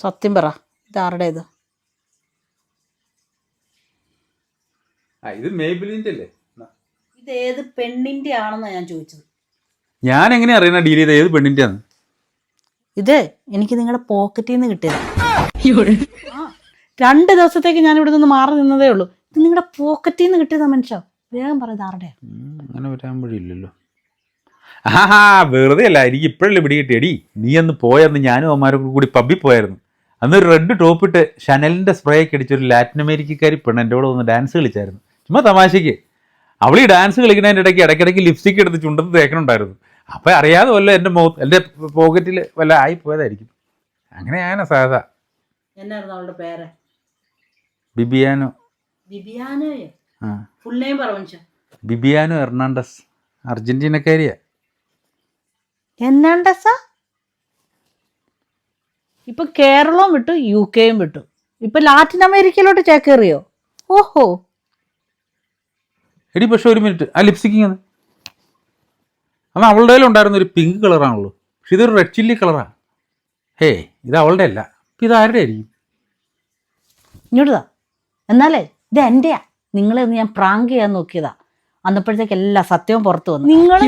സത്യം പറ, ഇതാരുടെ ഇത്? ഇത് മേബിലിന്റെ അല്ലേ? ഇത് ഏത് പെണ്ണിന്റെ ആണെന്നാണ് ഞാൻ ചോദിച്ചത്. ഞാൻ എങ്ങനെ അറിയണ ഡീൽ ചെയ്ത ഏത് പെണ്ണിന്റെ ആണ്? ഇത് എനിക്ക് നിങ്ങളുടെ പോക്കറ്റിൽ നിന്ന് കിട്ടിയത്. 2 ദിവസത്തേക്ക് ഞാൻ ഇവിടെ നിന്ന് മാറി നിന്നതേ ഉള്ളൂ. ഇത് നിങ്ങളുടെ പോക്കറ്റിൽ നിന്ന് കിട്ടിയതാ മനുഷ്യ. വേഗം പറയുന്നത് ആരുടെയാ? അങ്ങനെ വരാൻ വഴിയില്ലല്ലോ. വെറുതെ അല്ല, എനിക്ക് ഇപ്പോഴല്ലേ പിടി കിട്ടിയടി. നീ അന്ന് പോയന്ന് ഞാനും അവന്മാരൊക്കെ കൂടി പബ്ബിൽ പോയായിരുന്നു. അന്നൊരു റെഡ് ടോപ്പിട്ട് ഷനലിന്റെ സ്പ്രേ ഒക്കെ അടിച്ചൊരു ലാറ്റിൻ അമേരിക്കക്കാരി പെണ്ണ് എൻ്റെ കൂടെ ഒന്ന് ഡാൻസ് കളിച്ചായിരുന്നു. ചുമ്മാ തമാശയ്ക്ക്. അവൾ ഈ ഡാൻസ് കളിക്കുന്നതിൻ്റെ ഇടയ്ക്കിടയ്ക്ക് ലിപ്സ്റ്റിക് എടുത്ത് ചുണ്ടത്ത് തേക്കണുണ്ടായിരുന്നു. അപ്പം അറിയാതെ വല്ല എൻ്റെ പോക്കറ്റിൽ വല്ല ആയി പോയതായിരിക്കും. അങ്ങനെയാണ് സാധാ. എന്നായിരുന്നു അവളുടെ പേര്? ബിബിയാനോ. ബിബിയാനോയോ? ഫുൾ നെയിം പറ മനുഷ്യ. ബിബിയാനോ എർണാണ്ടസ്. അർജന്റീനക്കാരിയാ. എന്നാണ്ടസാ? ഇപ്പൊ കേരളവും വിട്ടു, UK വിട്ടു, ഇപ്പൊ ലാറ്റിൻ അമേരിക്കയിലോട്ട് ചേക്കേറിയോ? ഓഹോ. എടി പക്ഷെ ഒരു മിനിറ്റ്, ആ ലിപ്സ്റ്റിക്കിങ് അത് അവളുടെ കയ്യിലുണ്ടായിരുന്ന ഒരു പിങ്ക് കളറാണല്ലോ. പക്ഷെ ഇതൊരു റെഡ് ചില്ലി കളറാ. ഇത് അവളുടെ അല്ല. ഇപ്പം ഇത് ആരുടെ ആയിരിക്കും? ഇങ്ങോട്ടാ. എന്നാലേ ഇത് എന്റെയാ. നിങ്ങളെ ഒന്ന് ഞാൻ പ്രാങ്ക് ചെയ്യാൻ നോക്കിയതാ. അന്നപ്പോഴത്തേക്ക് എല്ലാ സത്യവും പുറത്തു വന്നു. നിങ്ങൾ